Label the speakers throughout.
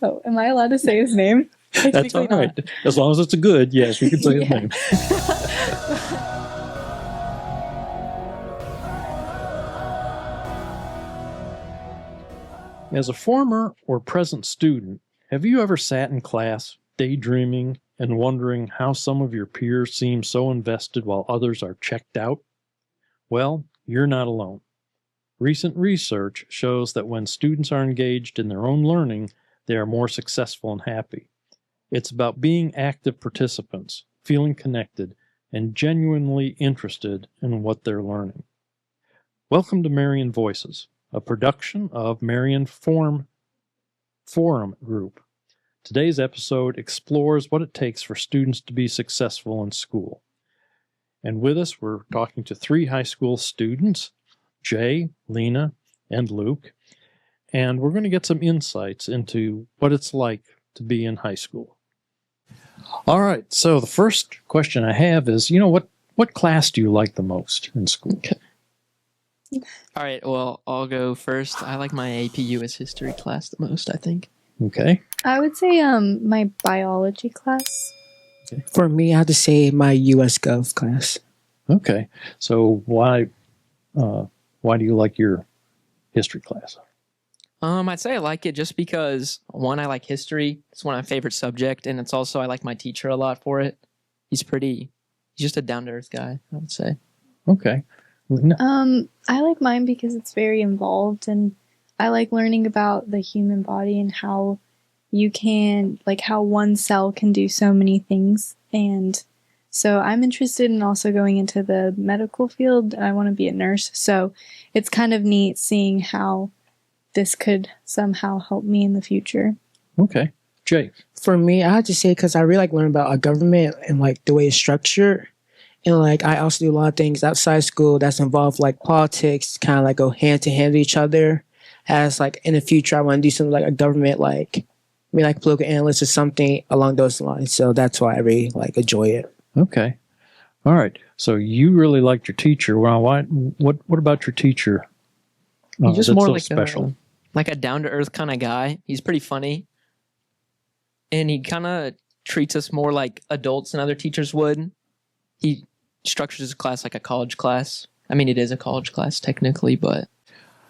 Speaker 1: Oh, am I allowed to say his name?
Speaker 2: That's all right. As long as it's a good, yes, you can say his name. As a former or present student, have you ever sat in class daydreaming and wondering how some of your peers seem so invested while others are checked out? Well, you're not alone. Recent research shows that when students are engaged in their own learning, they are more successful and happy. It's about being active participants, feeling connected, and genuinely interested in what they're learning. Welcome to Marion Voices, a production of Marion Forum Group. Today's episode explores what it takes for students to be successful in school. And with us, we're talking to 3 high school students, Jay, Lena, and Luke, and we're going to get some insights into what it's like to be in high school. All right, so the first question I have is, what class do you like the most in school?
Speaker 3: Okay. All right, well, I'll go first. I like my AP US history class the most, I think.
Speaker 2: Okay.
Speaker 1: I would say my biology class.
Speaker 4: Okay. For me, I have to say my US Gov class.
Speaker 2: Okay, so why do you like your history class?
Speaker 3: I'd say I like it just because, one, I like history. It's one of my favorite subjects, and it's also I like my teacher a lot for it. He's just a down-to-earth guy, I would say.
Speaker 2: Okay.
Speaker 1: I like mine because it's very involved, and I like learning about the human body and how how one cell can do so many things. And so I'm interested in also going into the medical field. I want to be a nurse, so it's kind of neat seeing how this could somehow help me in the future.
Speaker 2: Okay. Jay?
Speaker 4: For me, I have to say, because I really like learning about our government and the way it's structured. And I also do a lot of things outside school that's involved politics, kind of go hand to hand with each other. As in the future, I want to do something like a government, political analyst or something along those lines. So that's why I really enjoy it.
Speaker 2: Okay. All right. So you really liked your teacher. Well, what about your teacher?
Speaker 3: He's just more
Speaker 2: special.
Speaker 3: Like a down-to-earth kind of guy. He's pretty funny. And he kind of treats us more like adults than other teachers would. He structures his class like a college class. I mean, it is a college class technically, but...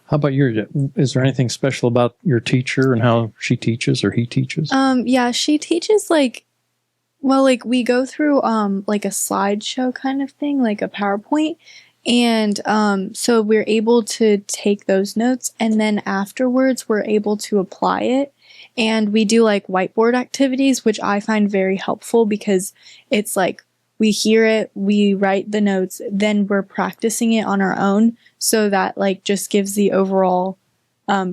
Speaker 2: How about is there anything special about your teacher and how she teaches or he teaches?
Speaker 1: Yeah, she teaches we go through a slideshow kind of thing, like a PowerPoint. And so we're able to take those notes, and then afterwards we're able to apply it. And we do whiteboard activities, which I find very helpful because it's we hear it, we write the notes, then we're practicing it on our own. So that just gives the overall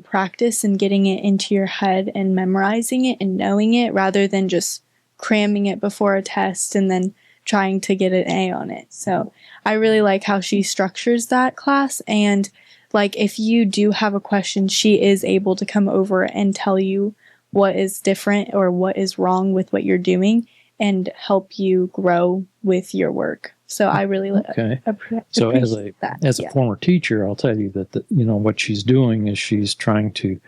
Speaker 1: practice and getting it into your head and memorizing it and knowing it rather than just cramming it before a test and then trying to get an A on it. So I really like how she structures that class. And if you do have a question, she is able to come over and tell you what is different or what is wrong with what you're doing and help you grow with your work. So I really
Speaker 2: So as a former teacher, I'll tell you that what she's doing is she's trying to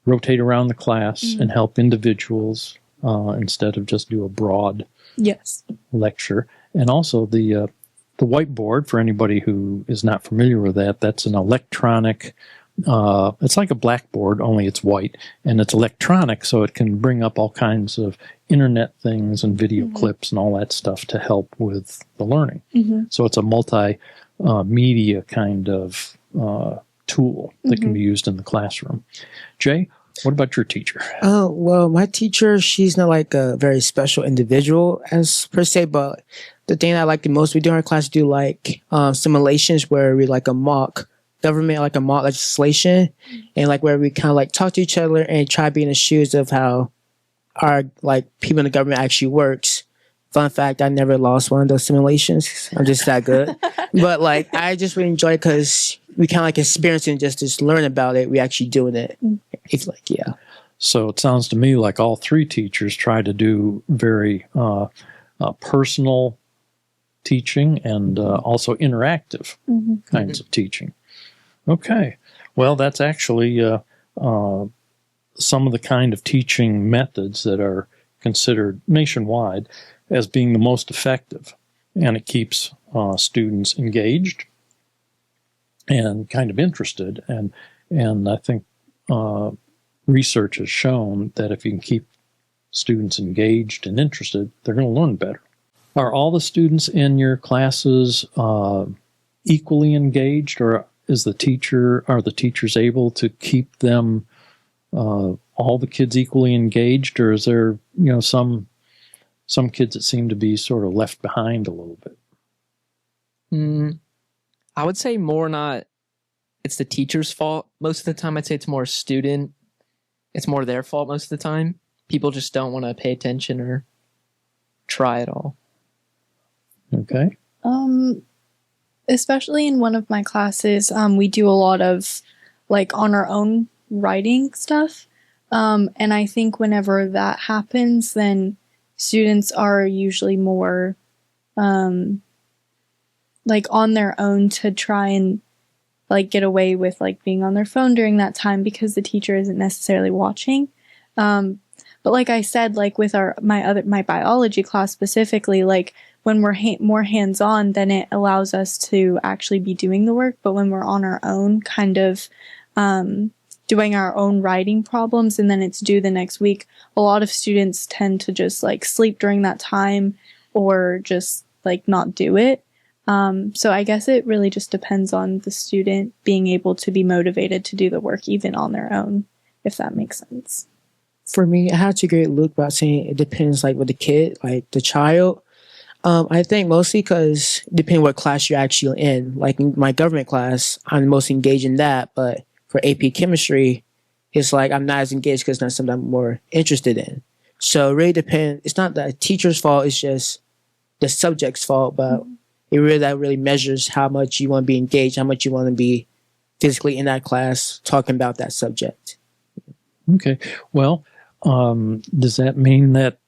Speaker 2: rotate around the class and help individuals instead of just do a broad lecture. And also the whiteboard, for anybody who is not familiar with that, that's an electronic, it's like a blackboard, only it's white, and it's electronic, so it can bring up all kinds of internet things and video clips and all that stuff to help with the learning. So it's a multi-media kind of tool that can be used in the classroom. Jay, what about your teacher?
Speaker 4: Well, my teacher, she's not a very special individual as per se, but the thing I like the most, we do in our class do simulations where we a mock government, a mock legislation, and where we kind of talk to each other and try to be in the shoes of how our people in the government actually works. Fun fact, I never lost one of those simulations. I'm just that good. But I just really enjoy it because we kind of experiencing just learn about it. We actually doing it. It's
Speaker 2: So it sounds to me like all 3 teachers try to do very personal teaching and also interactive kinds of teaching. Okay. Well, that's actually some of the kind of teaching methods that are considered nationwide as being the most effective. And it keeps students engaged and kind of interested. And I think research has shown that if you can keep students engaged and interested, they're going to learn better. Are all the students in your classes equally engaged, or are the teachers able to keep them all the kids equally engaged, or is there some kids that seem to be sort of left behind a little bit?
Speaker 3: I would say more not it's the teacher's fault. Most of the time I'd say it's more student. It's more their fault most of the time. People just don't want to pay attention or try at all.
Speaker 2: Okay.
Speaker 1: Especially in one of my classes, we do a lot of like on our own writing stuff. And I think whenever that happens, then students are usually more like on their own to try and like get away with like being on their phone during that time because the teacher isn't necessarily watching. But like I said, like with my biology class specifically, like when we're more hands-on, then it allows us to actually be doing the work. But when we're on our own, kind of doing our own writing problems, and then it's due the next week, a lot of students tend to just like sleep during that time or just like not do it. So I guess it really just depends on the student being able to be motivated to do the work even on their own, if that makes sense.
Speaker 4: For me, I had to agree with Luke about saying it depends like with the kid, like the child. I think mostly because depending what class you're actually in. Like in my government class, I'm most engaged in that. But for AP chemistry, it's like I'm not as engaged because it's not something I'm more interested in. So it really depends. It's not the teacher's fault. It's just the subject's fault. But it really measures how much you want to be engaged, how much you want to be physically in that class talking about that subject.
Speaker 2: Okay. Well, does that mean that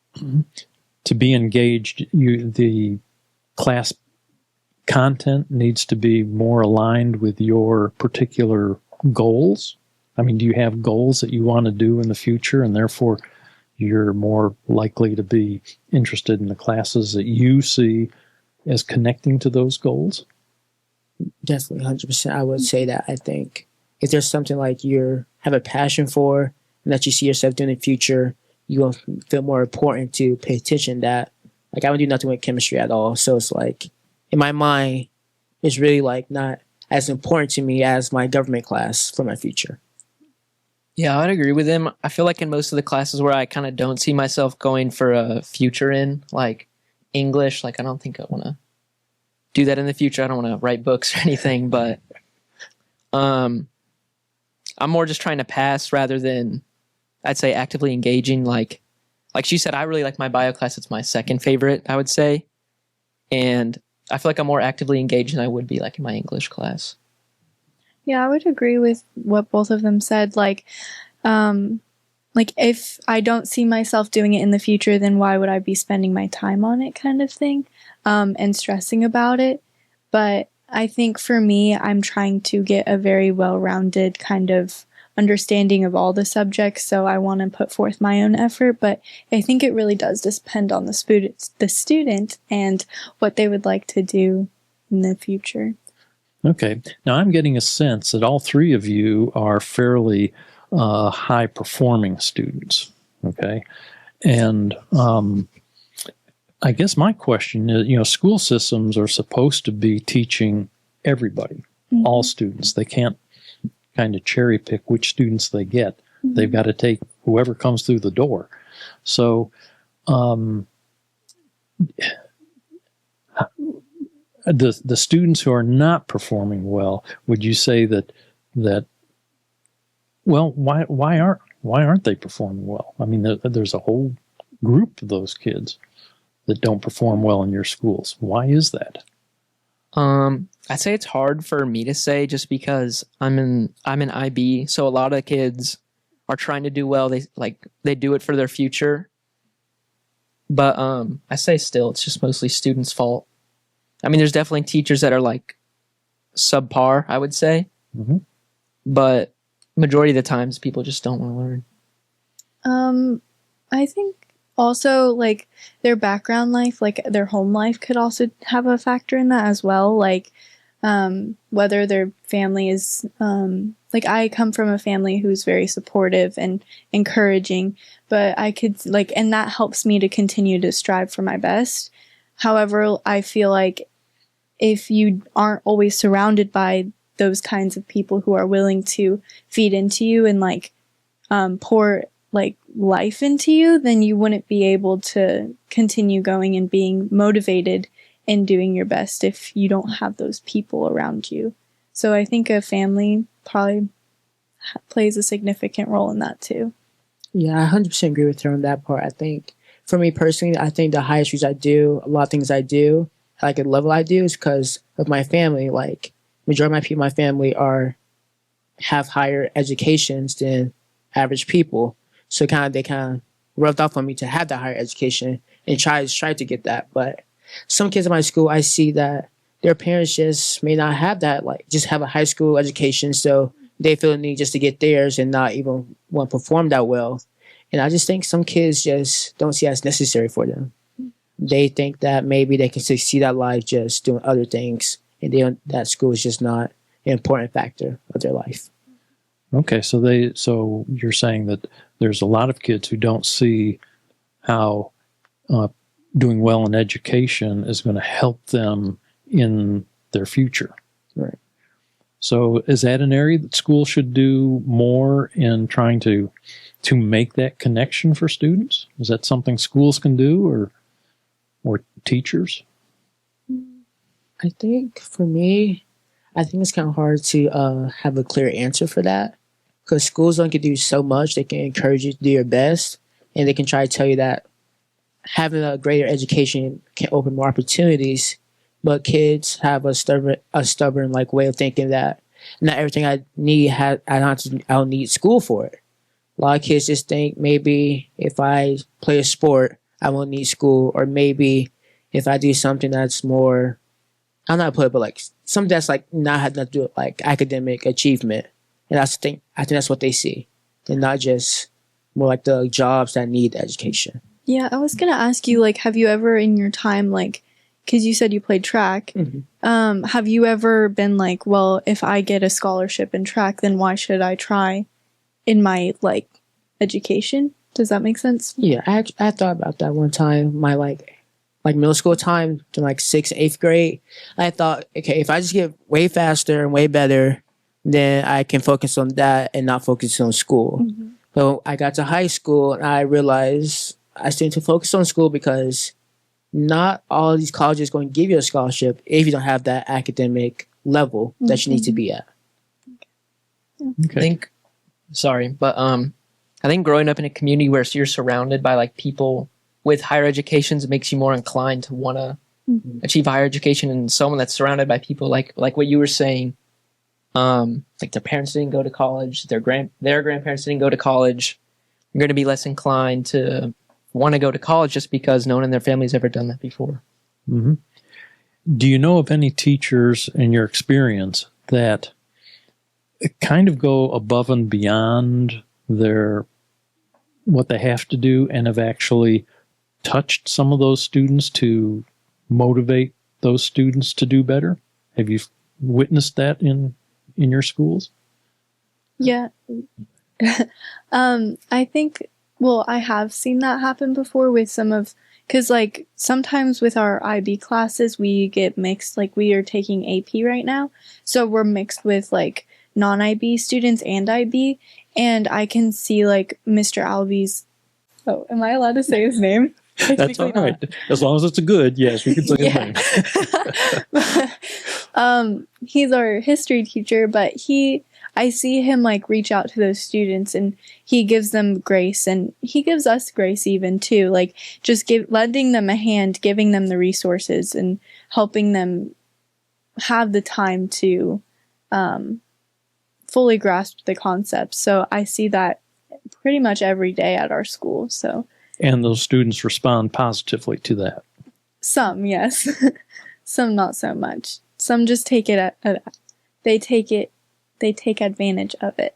Speaker 2: to be engaged, the class content needs to be more aligned with your particular goals? I mean, do you have goals that you want to do in the future, and therefore you're more likely to be interested in the classes that you see as connecting to those goals?
Speaker 4: Definitely, 100%. I would say that. I think if there's something like you have a passion for and that you see yourself doing in the future, you will feel more important to pay attention to that. Like, I would do nothing with chemistry at all. So it's like, in my mind, it's really like not as important to me as my government class for my future.
Speaker 3: Yeah, I'd agree with him. I feel like in most of the classes where I kind of don't see myself going for a future in, like English, like I don't think I want to do that in the future. I don't want to write books or anything, but I'm more just trying to pass rather than, I'd say, actively engaging. Like she said, I really like my bio class. It's my second favorite, I would say. And I feel like I'm more actively engaged than I would be like in my English class.
Speaker 1: Yeah, I would agree with what both of them said. Like if I don't see myself doing it in the future, then why would I be spending my time on it kind of thing, and stressing about it. But I think for me, I'm trying to get a very well-rounded kind of understanding of all the subjects, so I want to put forth my own effort. But I think it really does depend on the student and what they would like to do in the future.
Speaker 2: Okay. Now I'm getting a sense that all three of you are fairly high-performing students. Okay. And I guess my question is, school systems are supposed to be teaching everybody, all students. They can't kind of cherry pick which students they get. They've got to take whoever comes through the door. So the students who are not performing well, would you say that well, why aren't they performing well? I mean, there's a whole group of those kids that don't perform well in your schools. Why is that?
Speaker 3: I'd say it's hard for me to say just because I'm in IB, so a lot of kids are trying to do well. They do it for their future. But I say still, it's just mostly students' fault. I mean, there's definitely teachers that are like subpar, I would say. But majority of the times, people just don't want to learn.
Speaker 1: I think also like their background life, like their home life could also have a factor in that as well. Like, whether their family is, like I come from a family who's very supportive and encouraging, but I could like, and that helps me to continue to strive for my best. However, I feel like if you aren't always surrounded by those kinds of people who are willing to feed into you and like, pour like life into you, then you wouldn't be able to continue going and being motivated and doing your best if you don't have those people around you. So I think a family probably plays a significant role in that too.
Speaker 4: Yeah, I 100% agree with her on that part. I think for me personally, I think the highest reason I do a lot of things I do, like at the level I do, is because of my family. Like majority of my people, in my family have higher educations than average people. So they kind of rubbed off on me to have that higher education and try to get that. But some kids in my school, I see that their parents just may not have that, like just have a high school education. So they feel the need just to get theirs and not even want to perform that well. And I just think some kids just don't see as necessary for them. They think that maybe they can succeed at life just doing other things, and that school is just not an important factor of their life.
Speaker 2: Okay, so you're saying that there's a lot of kids who don't see how doing well in education is going to help them in their future.
Speaker 4: Right.
Speaker 2: So is that an area that schools should do more in trying to make that connection for students? Is that something schools can do or teachers?
Speaker 4: I think for me, I think it's kind of hard to have a clear answer for that, because schools don't get to do so much. They can encourage you to do your best, and they can try to tell you that having a greater education can open more opportunities. But kids have a stubborn like way of thinking that not everything I need I don't need school for it. A lot of kids just think maybe if I play a sport, I won't need school, or maybe if I do something that's more, I'm not put it, but like something that's like not had nothing to do with like academic achievement. And that's the thing. I think that's what they see, and not just more like the jobs that need education.
Speaker 1: Yeah, I was gonna ask you, like, have you ever in your time, like, because you said you played track, have you ever been like, well, if I get a scholarship in track, then why should I try in my like education? Does that make sense?
Speaker 4: Yeah, I thought about that one time. My like middle school time, to like 6th, 8th grade. I thought, okay, if I just get way faster and way better, then I can focus on that and not focus on school.
Speaker 1: Mm-hmm.
Speaker 4: So I got to high school and I realized I still need to focus on school, because not all of these colleges are going to give you a scholarship if you don't have that academic level that you need to be at.
Speaker 2: Okay.
Speaker 3: I think growing up in a community where you're surrounded by like people with higher educations makes you more inclined to want to achieve higher education, and someone that's surrounded by people like what you were saying, like their parents didn't go to college, their grandparents didn't go to college, you're going to be less inclined to want to go to college just because no one in their family's ever done that before.
Speaker 2: Mm-hmm. Do you know of any teachers in your experience that kind of go above and beyond what they have to do and have actually touched some of those students to motivate those students to do better? Have you witnessed that in your schools?
Speaker 1: Yeah. I think, well, I have seen that happen before with because like sometimes with our IB classes, we get mixed, like we are taking AP right now. So we're mixed with like non-IB students and IB. And I can see like Mr. Alvey's, oh, am I allowed to say his name?
Speaker 2: That's all right. As long as it's a good, yes, we can say his name.
Speaker 1: He's our history teacher, but I see him like reach out to those students and he gives them grace, and he gives us grace even too. Like just lending them a hand, giving them the resources and helping them have the time to, fully grasp the concepts. So I see that pretty much every day at our school. So.
Speaker 2: And those students respond positively to that.
Speaker 1: Some, yes. Some not so much. Some just take it they take advantage of it.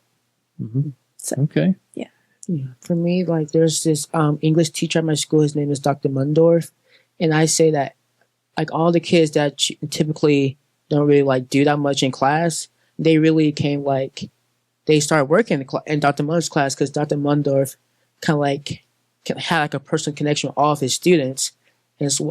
Speaker 2: Mm-hmm.
Speaker 1: So,
Speaker 2: okay.
Speaker 1: Yeah.
Speaker 4: Yeah. For me, like there's this English teacher at my school. His name is Dr. Mundorf, and I say that like all the kids that typically don't really like do that much in class, they really came like they started working in Dr. Mundorf's class because Dr. Mundorf kind of like had like a personal connection with all of his students. And so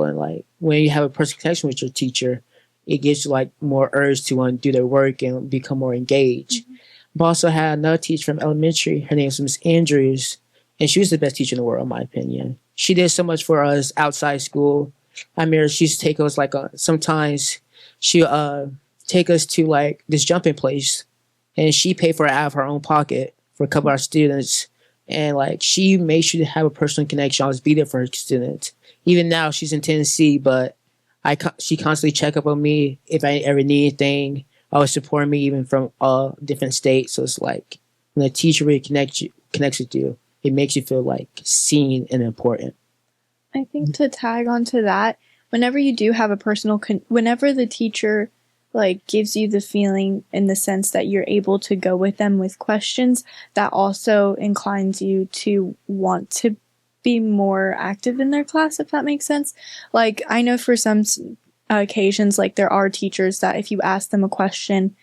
Speaker 4: when you have a personal connection with your teacher, it gives you like more urge to want to do their work and become more engaged.
Speaker 1: Mm-hmm.
Speaker 4: But also had another teacher from elementary. Her name was Miss Andrews, and she was the best teacher in the world, in my opinion. She did so much for us outside school. I remember she used to take us like sometimes she take us to like this jumping place, and she paid for it out of her own pocket for a couple of our students. And like she made sure to have a personal connection, always be there for her students. Even now, she's in Tennessee, but she constantly check up on me if I ever need anything. Always support me, even from different states. So it's like when a teacher really connects with you, it makes you feel like seen and important.
Speaker 1: I think to tag onto that, whenever you do have a whenever the teacher like gives you the feeling in the sense that you're able to go with them with questions, that also inclines you to want to be more active in their class, if that makes sense. Like I know for some occasions, like there are teachers that if you ask them a question,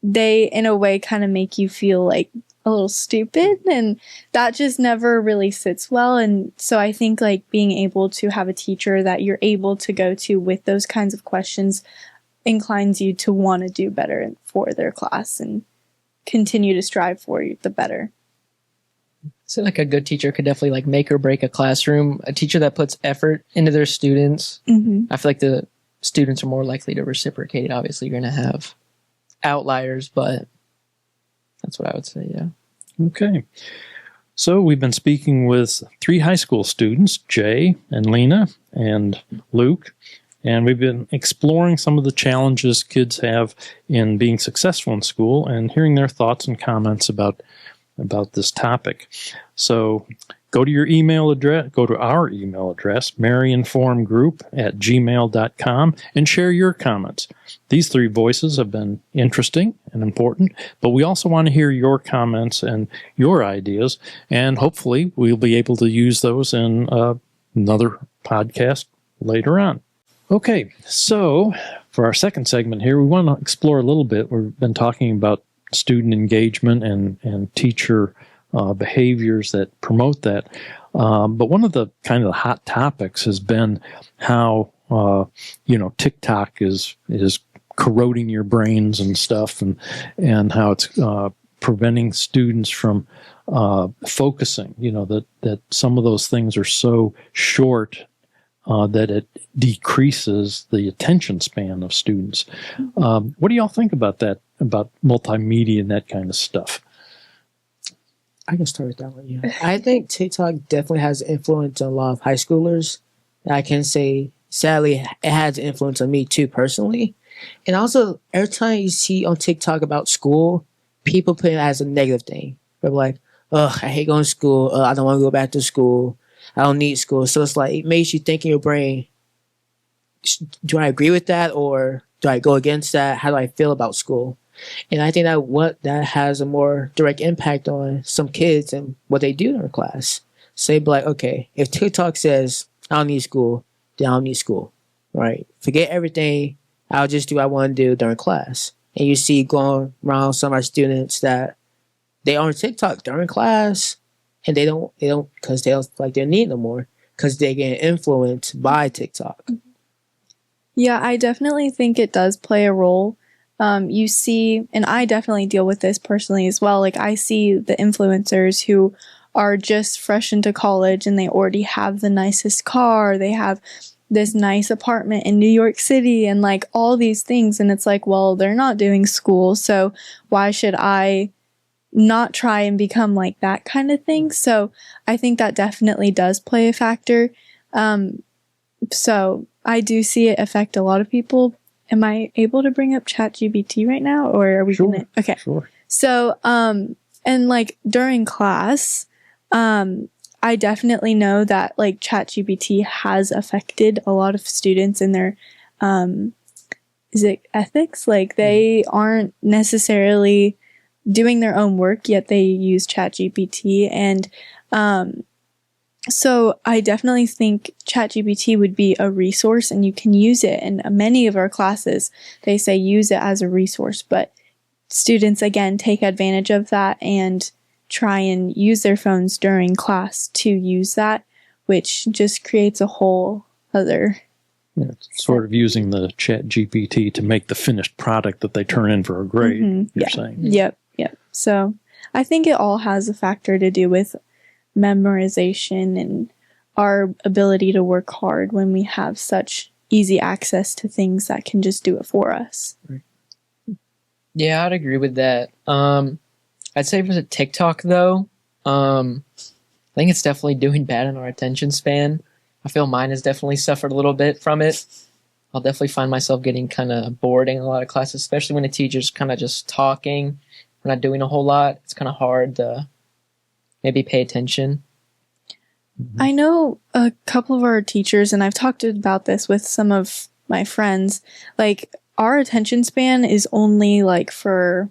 Speaker 1: they in a way kind of make you feel like a little stupid, and that just never really sits well. And so I think like being able to have a teacher that you're able to go to with those kinds of questions inclines you to want to do better for their class and continue to strive for the better.
Speaker 3: So like a good teacher could definitely like make or break a classroom. A teacher that puts effort into their students,
Speaker 1: Mm-hmm.
Speaker 3: I feel like the students are more likely to reciprocate. Obviously, you're going to have outliers, but that's what I would say, yeah.
Speaker 2: Okay. So we've been speaking with 3 high school students, Jay and Lena and Luke, and we've been exploring some of the challenges kids have in being successful in school and hearing their thoughts and comments about this topic. So go to our email address, marionformgroup@gmail.com, and share your comments. These 3 voices have been interesting and important, but we also want to hear your comments and your ideas, and hopefully we'll be able to use those in another podcast later on. Okay, so for our second segment here, we want to explore a little bit. We've been talking about student engagement and teacher behaviors that promote that. But one of the kind of the hot topics has been how TikTok is corroding your brains and stuff, and how it's preventing students from focusing. That some of those things are so short that it decreases the attention span of students. What do y'all think about that? About multimedia and that kind of stuff?
Speaker 4: I can start with that one. Yeah, I think TikTok definitely has influence on a lot of high schoolers. I can say, sadly, it has influence on me too personally. And also, every time you see on TikTok about school, people put it as a negative thing. They're like, "Oh, I hate going to school. I don't want to go back to school. I don't need school." So it's like it makes you think in your brain, do I agree with that or do I go against that? How do I feel about school? And I think that has a more direct impact on some kids and what they do in their class. So they'd be like, okay, if TikTok says I don't need school, then I don't need school. Right? Forget everything. I'll just do what I want to do during class. And you see going around some of our students that they are on TikTok during class, and they don't because they don't feel like they need no more because they get influenced by TikTok.
Speaker 1: Yeah, I definitely think it does play a role. You see, and I definitely deal with this personally as well. Like I see the influencers who are just fresh into college and they already have the nicest car. They have this nice apartment in New York City and like all these things. And it's like, well, they're not doing school. So why should I not try and become like that kind of thing? So I think that definitely does play a factor. So I do see it affect a lot of people. Am I able to bring up ChatGPT right now, or are we gonna? Okay.
Speaker 2: Sure.
Speaker 1: So, and like during class, I definitely know that like ChatGPT has affected a lot of students in their, is it ethics? Like they aren't necessarily doing their own work, yet they use ChatGPT. And so I definitely think ChatGPT would be a resource, and you can use it. In many of our classes, they say use it as a resource, but students, again, take advantage of that and try and use their phones during class to use that, which just creates a whole other...
Speaker 2: Yeah, sort of using the Chat GPT to make the finished product that they turn in for a grade, you're saying.
Speaker 1: Yep. So I think it all has a factor to do with memorization and our ability to work hard when we have such easy access to things that can just do it for us.
Speaker 2: Right.
Speaker 3: Yeah, I'd agree with that. I'd say for the TikTok, though, I think it's definitely doing bad in our attention span. I feel mine has definitely suffered a little bit from it. I'll definitely find myself getting kind of bored in a lot of classes, especially when the teacher's kind of just talking. We're not doing a whole lot. It's kind of hard to maybe pay attention.
Speaker 1: I know a couple of our teachers, and I've talked about this with some of my friends, like our attention span is only like for...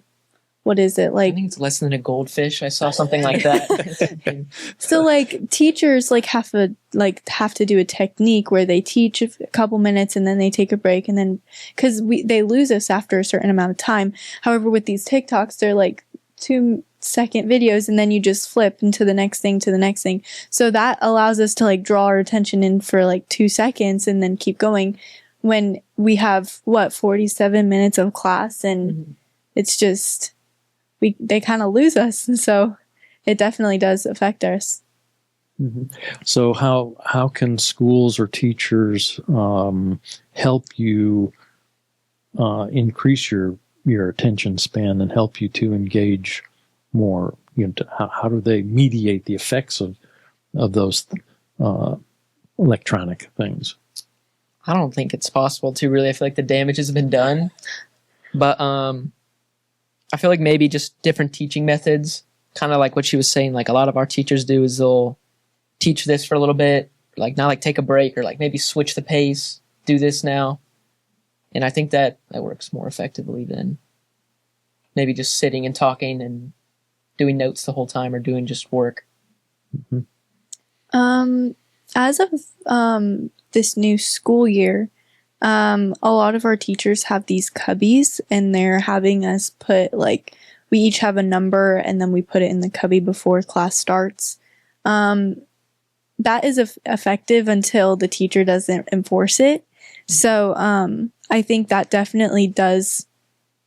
Speaker 1: What is it like?
Speaker 3: I think it's less than a goldfish. I saw something like that.
Speaker 1: So like teachers like have to do a technique where they teach a couple minutes and then they take a break, and then because they lose us after a certain amount of time. However, with these TikToks, they're like 2-second videos, and then you just flip into the next thing to the next thing. So that allows us to like draw our attention in for like 2 seconds and then keep going. When we have 47 minutes of class, and it's just... they kind of lose us, and so it definitely does affect us.
Speaker 2: So how can schools or teachers help you increase your attention span and help you to engage more? How do they mediate the effects of those electronic things?
Speaker 3: I don't think it's possible to really. I feel like the damage has been done, but I feel like maybe just different teaching methods, kind of like what she was saying. Like a lot of our teachers do is they'll teach this for a little bit, like not like take a break, or like maybe switch the pace, do this now. And I think that works more effectively than maybe just sitting and talking and doing notes the whole time, or doing just work.
Speaker 1: As of this new school year, a lot of our teachers have these cubbies, and they're having us put like, we each have a number and then we put it in the cubby before class starts. That is effective until the teacher doesn't enforce it. So I think that definitely does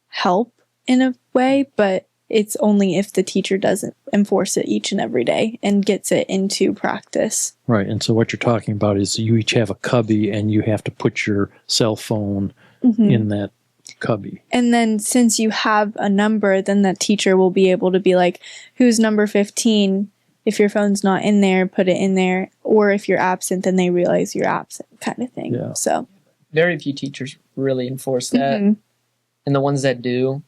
Speaker 1: help in a way, but it's only if the teacher doesn't enforce it each and every day and gets it into practice.
Speaker 2: Right. And so what you're talking about is you each have a cubby, and you have to put your cell phone in that cubby. And
Speaker 1: then since you have a number, then that teacher will be able to be like, who's number 15? If your phone's not in there, put it in there. Or if you're absent, then they realize you're absent, kind of thing.
Speaker 2: Yeah.
Speaker 1: So
Speaker 3: very few teachers really enforce that. And the ones that do,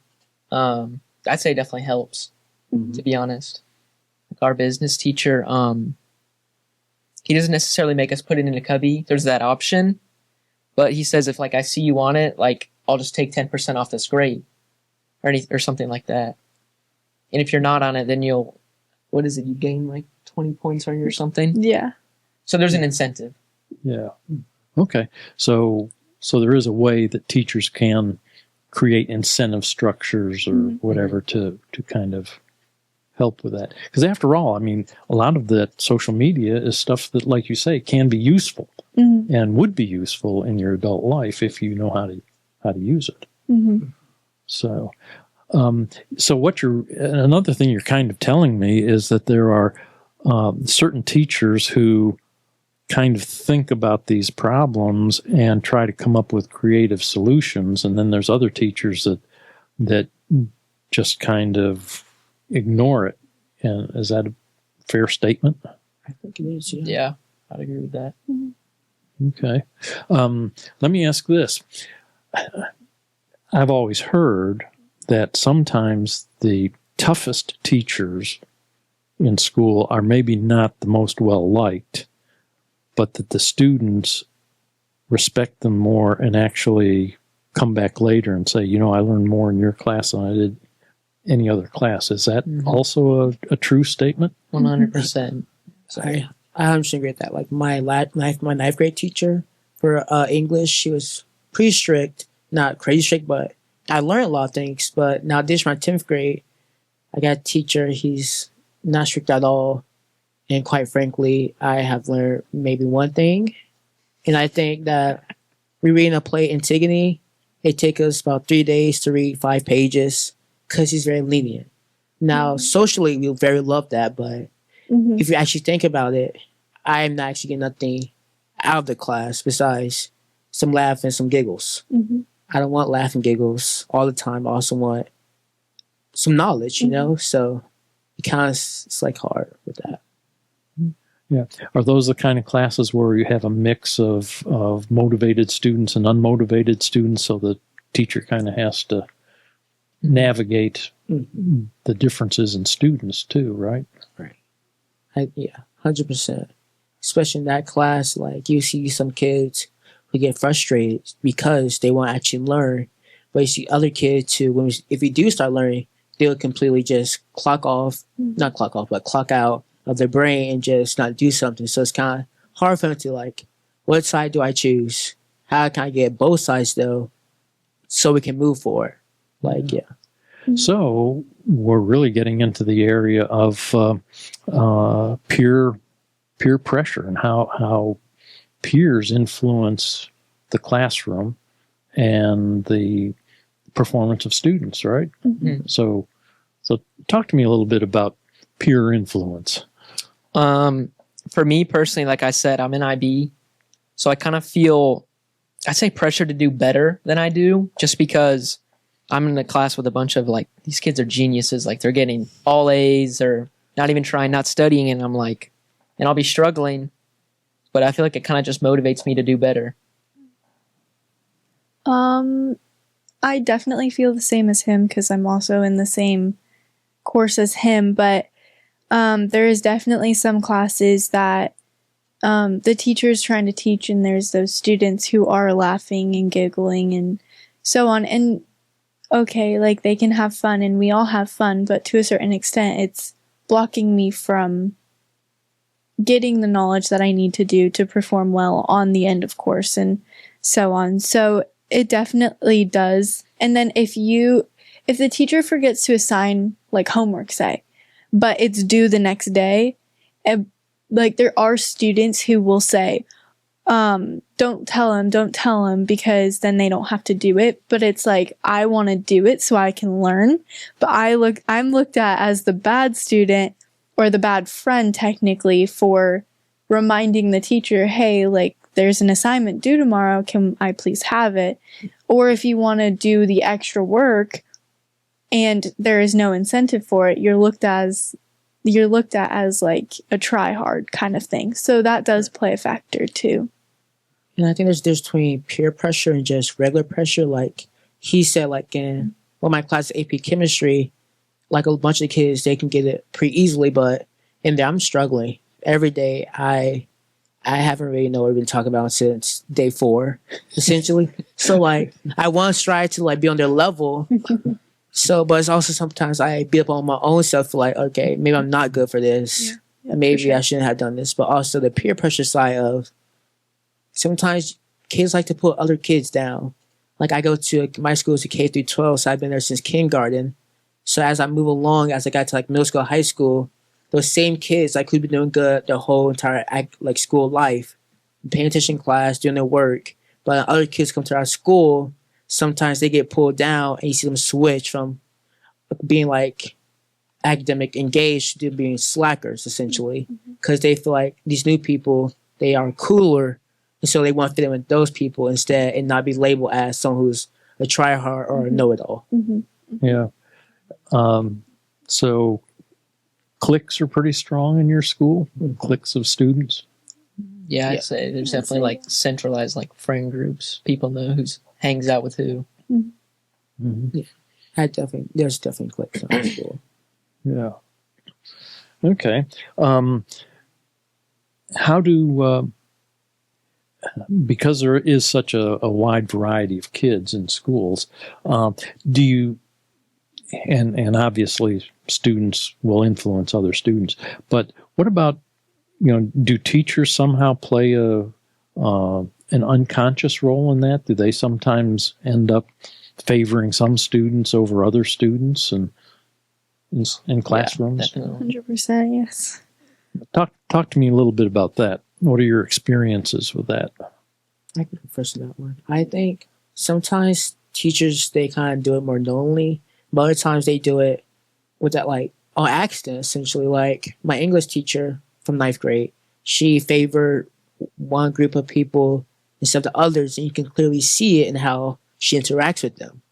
Speaker 3: I'd say definitely helps, to be honest. Like our business teacher, he doesn't necessarily make us put it in a cubby. There's that option. But he says if like I see you on it, like I'll just take 10% off this grade or something like that. And if you're not on it, then you gain like 20 points on you or something.
Speaker 1: Yeah.
Speaker 3: So there's an incentive.
Speaker 2: Yeah. Okay. So there is a way that teachers can create incentive structures or whatever to kind of help with that. Because after all, I mean, a lot of the social media is stuff that, like you say, can be useful and would be useful in your adult life if you know how to use it. So another thing you're kind of telling me is that there are certain teachers who kind of think about these problems and try to come up with creative solutions, and then there's other teachers that just kind of ignore it. And is that a fair statement?
Speaker 4: I think it is.
Speaker 3: Yeah, I'd agree with that.
Speaker 2: Okay. Let me ask this. I've always heard that sometimes the toughest teachers in school are maybe not the most well-liked, but that the students respect them more and actually come back later and say, I learned more in your class than I did any other class. Is that
Speaker 3: Mhm.
Speaker 2: also a true statement?
Speaker 3: 100%.
Speaker 4: So I 100% agree with that. Like my ninth grade teacher for English, she was pretty strict, not crazy strict, but I learned a lot of things. But now this my 10th grade, I got a teacher. He's not strict at all, and quite frankly, I have learned maybe one thing, and I think that rereading a play Antigone, it takes us about 3 days to read 5 pages because he's very lenient. Now socially, we very love that, but
Speaker 1: Mhm.
Speaker 4: if you actually think about it, I'm not actually getting nothing out of the class besides some laugh and some giggles.
Speaker 1: Mhm.
Speaker 4: I don't want laugh and giggles all the time. I also want some knowledge, you know? So it kind of, it's like hard with that.
Speaker 2: Yeah. Are those the kind of classes where you have a mix of motivated students and unmotivated students, so the teacher kind of has to navigate the differences in students too, right?
Speaker 4: Right. Yeah, 100%. Especially in that class, like you see some kids who get frustrated because they won't actually learn. But you see other kids who, if you do start learning, they'll completely just clock off, not clock off, but clock out of their brain and just not do something. So it's kind of hard for them to like, what side do I choose? How can I get both sides though, so we can move forward? Like, yeah.
Speaker 2: So we're really getting into the area of peer pressure and how peers influence the classroom and the performance of students, right? So talk to me a little bit about peer influence.
Speaker 3: For me personally, like I said, I'm in IB, so I kind of feel, I'd say, pressure to do better than I do, just because I'm in a class with a bunch of like, these kids are geniuses, like they're getting all A's or not even trying, not studying, and I'm like, and I'll be struggling, but I feel like it kind of just motivates me to do better.
Speaker 1: I definitely feel the same as him because I'm also in the same course as him, but there is definitely some classes that the teacher is trying to teach, and there's those students who are laughing and giggling and so on. And okay, like they can have fun, and we all have fun, but to a certain extent, it's blocking me from getting the knowledge that I need to do to perform well on the end of course and so on. So it definitely does. And then if the teacher forgets to assign like homework, say, but it's due the next day, like there are students who will say, don't tell him because then they don't have to do it. But it's like, I want to do it so I can learn. But I'm looked at as the bad student or the bad friend technically for reminding the teacher, hey, like there's an assignment due tomorrow. Can I please have it? Or if you want to do the extra work and there is no incentive for it, you're looked at as like a try hard kind of thing. So that does play a factor too.
Speaker 4: And I think there's between peer pressure and just regular pressure. Like he said, like in my class, AP chemistry, like a bunch of kids, they can get it pretty easily, but in there I'm struggling. Every day I haven't really know what we've been talking about since day 4, essentially. So like I want to strive to like be on their level. So, but it's also sometimes I beat up on my own self for like, okay, maybe I'm not good for this.
Speaker 1: Yeah,
Speaker 4: Maybe
Speaker 1: for sure.
Speaker 4: I shouldn't have done this. But also the peer pressure side of sometimes kids like to put other kids down. Like I go to my school is a K through 12, so I've been there since kindergarten. So as I move along, as I got to like middle school, high school, those same kids like who've been doing good their whole entire like school life, paying attention in class, doing their work. But other kids come to our school, sometimes they get pulled down, and you see them switch from being like academic engaged to being slackers, essentially, because they feel like these new people, they are cooler, and so they want to fit in with those people instead and not be labeled as someone who's a tryhard or a know-it-all.
Speaker 2: Yeah. So cliques are pretty strong in your school, cliques of students.
Speaker 3: Yeah, I'd say there's definitely like centralized like friend groups. People know who's hangs out with who.
Speaker 2: Mm-hmm.
Speaker 4: There's definitely cliques in our school.
Speaker 2: Yeah. Okay. How do because there is such a wide variety of kids in schools, do you and obviously students will influence other students. But what about, do teachers somehow play an unconscious role in that? Do they sometimes end up favoring some students over other students and in classrooms?
Speaker 3: Yeah,
Speaker 1: 100%, yes.
Speaker 2: Talk to me a little bit about that. What are your experiences with that?
Speaker 4: I can go first on that one. I think sometimes teachers, they kind of do it more knowingly, but other times they do it with that, like, on accident, essentially. Like, my English teacher from ninth grade, she favored one group of people instead of the others, and you can clearly see it in how she interacts with them.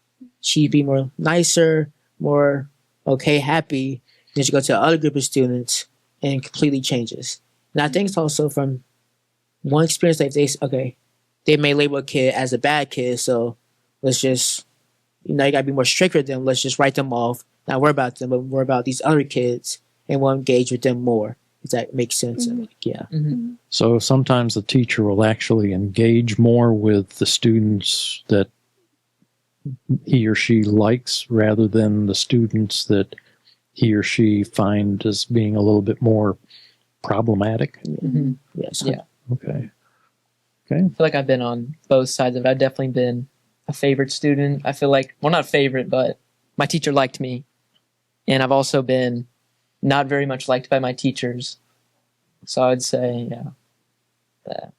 Speaker 4: She'd be more nicer, more okay, happy, then she go to the other group of students and it completely changes. And I think it's also from one experience, like, they may label a kid as a bad kid, so let's just, you gotta be more strict with them. Let's just write them off, not worry about them, but worry about these other kids, and we'll engage with them more. If that makes sense.
Speaker 1: Mm-hmm.
Speaker 4: Yeah.
Speaker 3: Mm-hmm.
Speaker 2: So sometimes the teacher will actually engage more with the students that he or she likes rather than the students that he or she find as being a little bit more problematic.
Speaker 3: Mm-hmm.
Speaker 4: Yes.
Speaker 3: Yeah.
Speaker 2: Okay.
Speaker 3: I feel like I've been on both sides of it. I've definitely been a favorite student. I feel like, well, not favorite, but my teacher liked me. And I've also been not very much liked by my teachers. So I would say, yeah, that.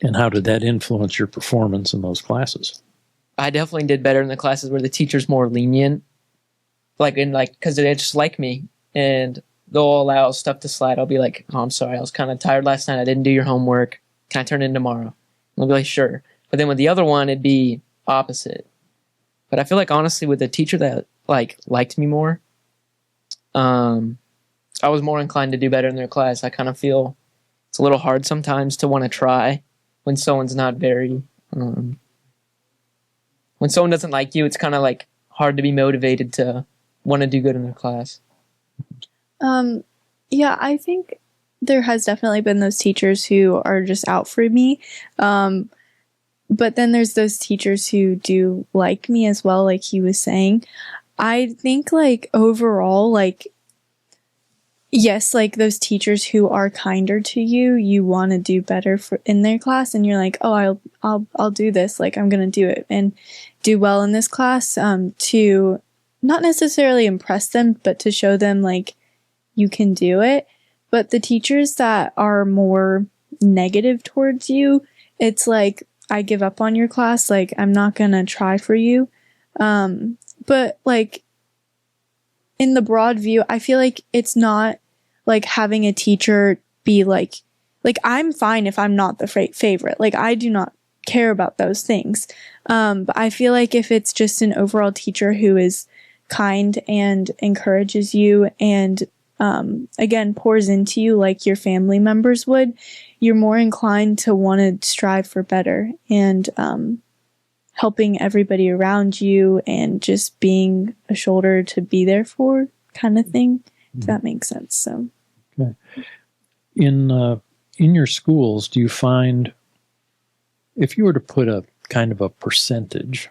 Speaker 2: And how did that influence your performance in those classes?
Speaker 3: I definitely did better in the classes where the teacher's more lenient. Because they just like me. And they'll allow stuff to slide. I'll be like, oh, I'm sorry. I was kind of tired last night. I didn't do your homework. Can I turn it in tomorrow? And they'll be like, sure. But then with the other one, it'd be opposite. But I feel like, honestly, with the teacher that liked me more, I was more inclined to do better in their class. I kind of feel it's a little hard sometimes to want to try when someone's not very, when someone doesn't like you, it's kind of like hard to be motivated to want to do good in their class.
Speaker 1: Yeah, I think there has definitely been those teachers who are just out for me. But then there's those teachers who do like me as well, like he was saying. I think overall, yes, those teachers who are kinder to you, you want to do better in their class, and you're like, oh, I'll do this. I'm going to do it and do well in this class, to not necessarily impress them, but to show them you can do it. But the teachers that are more negative towards you, it's I give up on your class. I'm not going to try for you. But in the broad view, I feel like it's not having a teacher be I'm fine if I'm not the favorite. I do not care about those things. But I feel like if it's just an overall teacher who is kind and encourages you and, again, pours into you like your family members would, you're more inclined to want to strive for better and, helping everybody around you and just being a shoulder to be there for kind of thing, if that makes sense. So,
Speaker 2: okay. In your schools, do you find, if you were to put a kind of a percentage,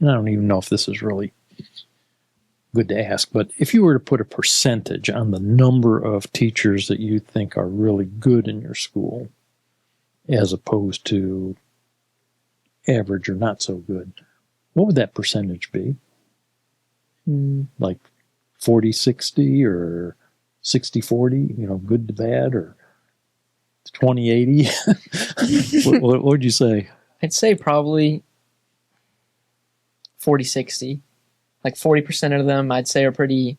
Speaker 2: and I don't even know if this is really good to ask, but if you were to put a percentage on the number of teachers that you think are really good in your school, as opposed to average or not so good, what would that percentage be? 40-60 or 60-40, good to bad, or 20-80? what would you say?
Speaker 3: I'd say probably 40-60. 40% of them I'd say are pretty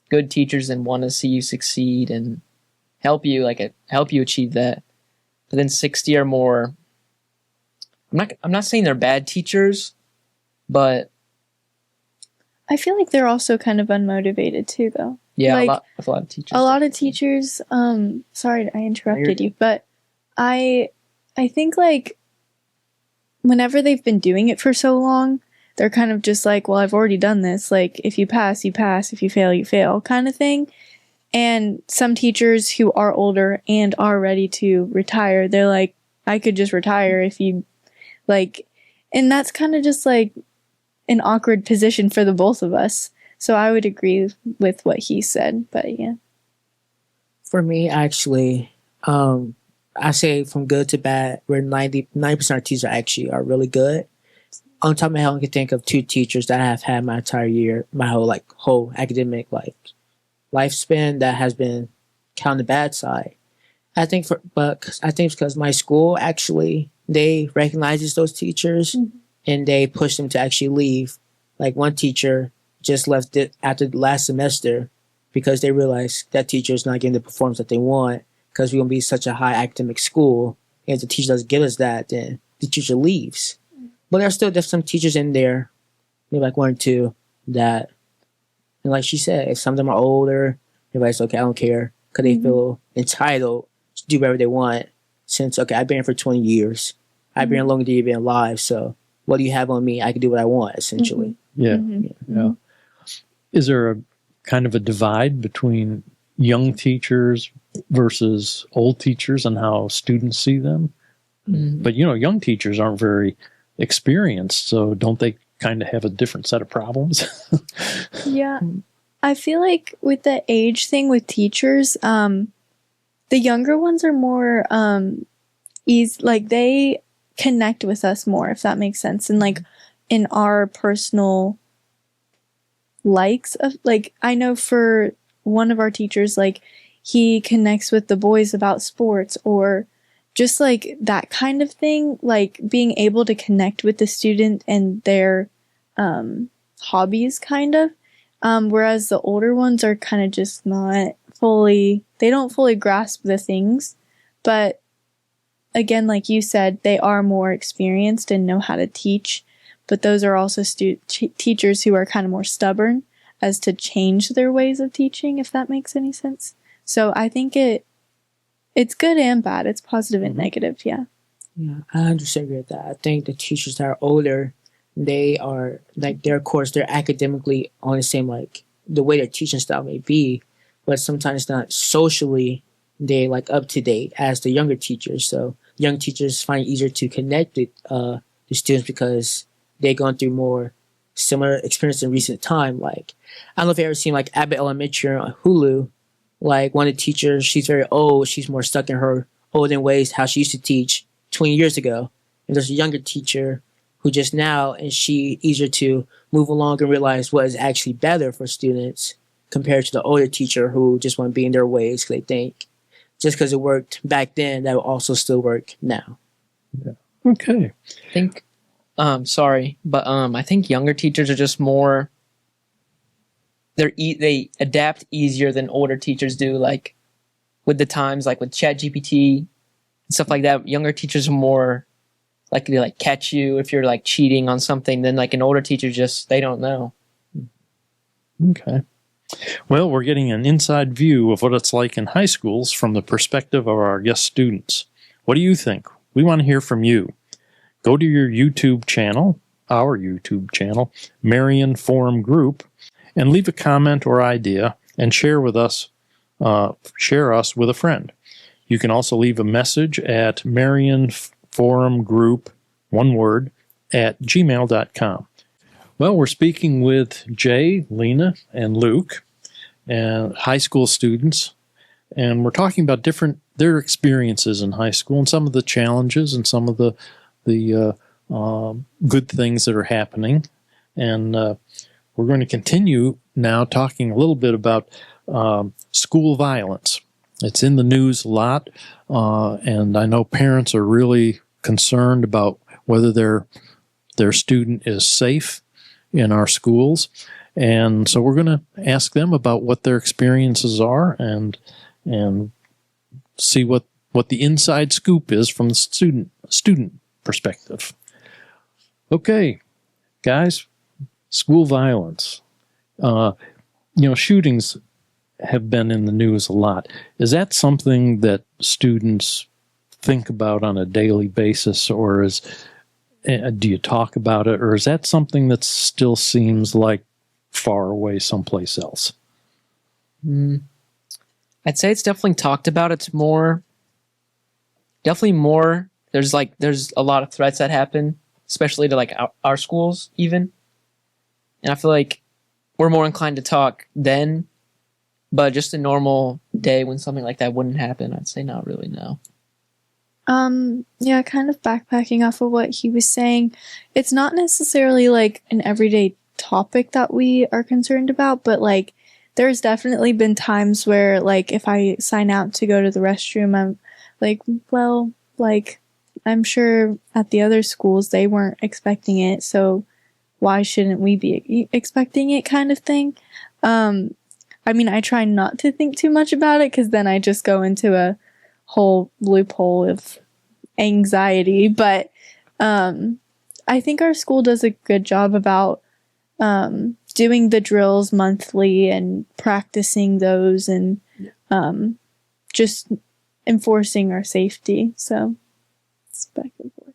Speaker 3: good teachers and want to see you succeed and help you achieve that. But then 60 are more, I'm not saying they're bad teachers, but
Speaker 1: I feel like they're also kind of unmotivated too, though.
Speaker 3: Yeah, a lot of teachers.
Speaker 1: A lot of teachers, sorry I interrupted you, but I think whenever they've been doing it for so long, they're kind of just well, I've already done this. If you pass, you pass. If you fail, you fail, kind of thing. And some teachers who are older and are ready to retire, they're I could just retire if you, and that's kind of just an awkward position for the both of us. So I would agree with what he said, but yeah.
Speaker 4: For me, actually, I say from good to bad, where 90% of teachers actually are really good. On top of my head, I can think of 2 teachers that I have had my entire year, my whole academic lifespan that has been kind of the bad side. I think it's because my school actually, they recognizes those teachers and they push them to actually leave. Like one teacher just left it after the last semester because they realized that teacher is not getting the performance that they want because we're going to be such a high academic school. And if the teacher doesn't give us that, then the teacher leaves. But there's some teachers in there, maybe like 1 or 2, that, and like she said, if some of them are older, everybody's okay, I don't care, because they feel entitled to do whatever they want. Since, okay, I've been here for 20 years. I've been here longer than you've been alive, so what do you have on me? I can do what I want, essentially.
Speaker 2: Yeah. Is there a kind of a divide between young teachers versus old teachers and how students see them? But, young teachers aren't very experienced, so don't they kind of have a different set of problems?
Speaker 1: Yeah. I feel like with the age thing with teachers, the younger ones are more they connect with us more, if that makes sense. And in our personal likes of, I know for one of our teachers, he connects with the boys about sports or just that kind of thing, being able to connect with the student and their hobbies kind of. Whereas the older ones are kind of just they don't fully grasp the things. But again, like you said, they are more experienced and know how to teach. But those are also teachers who are kind of more stubborn as to change their ways of teaching, if that makes any sense. So I think it's good and bad. It's positive and negative, yeah.
Speaker 4: Yeah, I 100% agree with that. I think the teachers that are older, they are, they're academically on the same, the way their teaching style may be, but sometimes not socially, they, up to date as the younger teachers. So young teachers find it easier to connect with the students because they've gone through more similar experience in recent time. I don't know if you've ever seen, Abbott Elementary on Hulu. One of the teachers, she's very old. She's more stuck in her olden ways, how she used to teach 20 years ago. And there's a younger teacher who just now, and she easier to move along and realize what is actually better for students compared to the older teacher who just want to be in their ways because they think just because it worked back then, that will also still work now.
Speaker 2: Yeah. Okay.
Speaker 3: I think, sorry, but I think younger teachers are just more, they adapt easier than older teachers do, with the times, with ChatGPT and stuff like that. Younger teachers are more likely to catch you if you're cheating on something than an older teacher, just they don't know.
Speaker 2: Okay. Well, we're getting an inside view of what it's like in high schools from the perspective of our guest students. What do you think? We want to hear from you. Go to your YouTube channel, our YouTube channel, Marion Forum Group, and leave a comment or idea and share us with a friend. You can also leave a message at Marion Forum Group, one word, at gmail.com. Well, we're speaking with Jay, Lena, and Luke, and high school students, and we're talking about their experiences in high school and some of the challenges and some of the good things that are happening. And we're going to continue now talking a little bit about school violence. It's in the news a lot, and I know parents are really concerned about whether their student is safe in our schools. And so we're going to ask them about what their experiences are and see what the inside scoop is from the student perspective. Okay, guys, school violence. Shootings have been in the news a lot. Is that something that students think about on a daily basis, or do you talk about it, or is that something that still seems like far away someplace else?
Speaker 3: I'd say it's definitely talked about. It's definitely more. There's a lot of threats that happen, especially to our schools even. And I feel like we're more inclined to talk then, but just a normal day when something like that wouldn't happen, I'd say not really, no.
Speaker 1: Yeah, kind of backpacking off of what he was saying. It's not necessarily like an everyday topic that we are concerned about, but like there's definitely been times where like if I sign out to go to the restroom, I'm like, well, like I'm sure at the other schools they weren't expecting it, so why shouldn't we be expecting it kind of thing. I mean, I try not to think too much about it because then I just go into a whole loophole of anxiety, but I think our school does a good job about doing the drills monthly and practicing those and just enforcing our safety. So it's back and forth.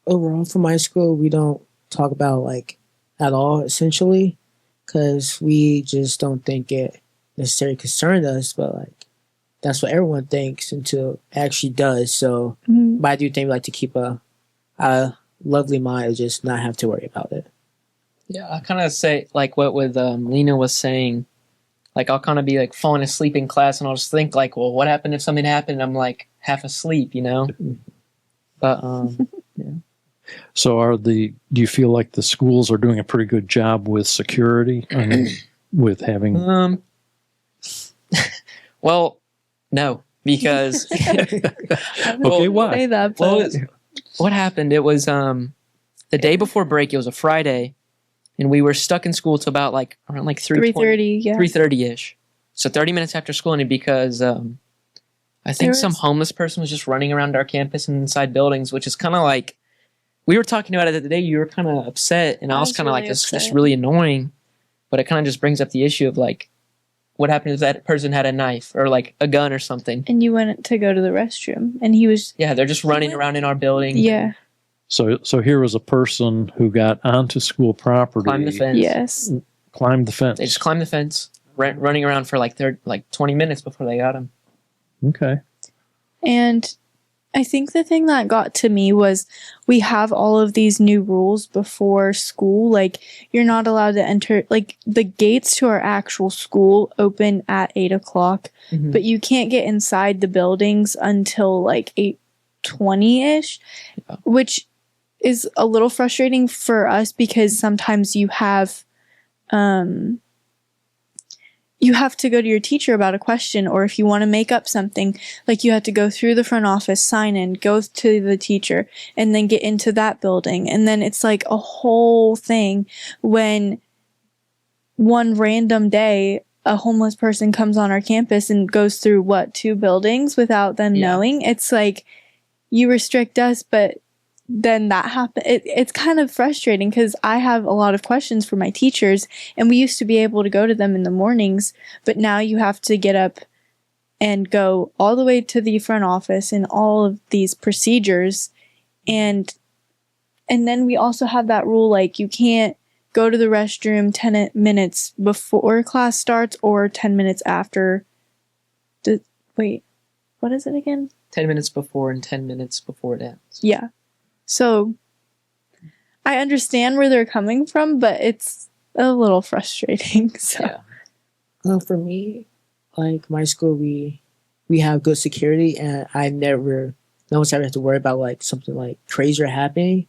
Speaker 4: Overall, for my school, we don't talk about like at all, essentially, because we just don't think it necessarily concerned us, but like that's what everyone thinks until it actually does. So, but I do think we like to keep a lovely mind and just not have to worry about it.
Speaker 3: Yeah, I kind of say like what with Lena was saying. Like I'll kind of be like falling asleep in class, and I'll just think like, well, what happened if something happened? And I'm like half asleep, you know. But yeah.
Speaker 2: So do you feel like the schools are doing a pretty good job with security? I mean, with having
Speaker 3: well, no, because
Speaker 2: okay, why?
Speaker 1: Say that, but
Speaker 3: what happened? It was the day before break. It was a Friday, and we were stuck in school till about like around like
Speaker 1: 3:30, yeah,
Speaker 3: 3:30 ish. So 30 minutes after school, and because I think some homeless person was just running around our campus and inside buildings, which is kind of like we were talking about it the day. You were kind of upset, and I was kind of
Speaker 1: really
Speaker 3: like, "It's
Speaker 1: upset.
Speaker 3: just really annoying." But it kind of just brings up the issue of like, what happened if that person had a knife or like a gun or something?
Speaker 1: And you went to go to the restroom, and he was
Speaker 3: They're just running around in our building.
Speaker 1: yeah,
Speaker 2: So here was a person who got onto school property,
Speaker 3: Climbed the fence.
Speaker 1: yes.
Speaker 2: climbed the fence.
Speaker 3: They just climbed the fence, running around for like 20 minutes before they got him.
Speaker 2: Okay.
Speaker 1: And I think the thing that got to me was we have all of these new rules before school. Like, you're not allowed to enter, like, the gates to our actual school open at 8 o'clock, but you can't get inside the buildings until like 8:20-ish, which is a little frustrating for us because sometimes you have to go to your teacher about a question, or if you want to make up something, like you have to go through the front office, sign in, go to the teacher, and then get into that building. And then it's like a whole thing when one random day a homeless person comes on our campus and goes through 2 buildings without them knowing. It's like you restrict us, but then that happened. It's kind of frustrating because I have a lot of questions for my teachers, and we used to be able to go to them in the mornings, but now you have to get up and go all the way to the front office and all of these procedures. And then we also have that rule, like you can't go to the restroom 10 minutes before class starts or 10 minutes after. Wait, what is it again?
Speaker 3: 10 minutes before and 10 minutes before it ends.
Speaker 1: Yeah. So I understand where they're coming from, but it's a little frustrating. So
Speaker 4: For me, like my school, we have good security, and no one's ever have to worry about like something like crazier happening.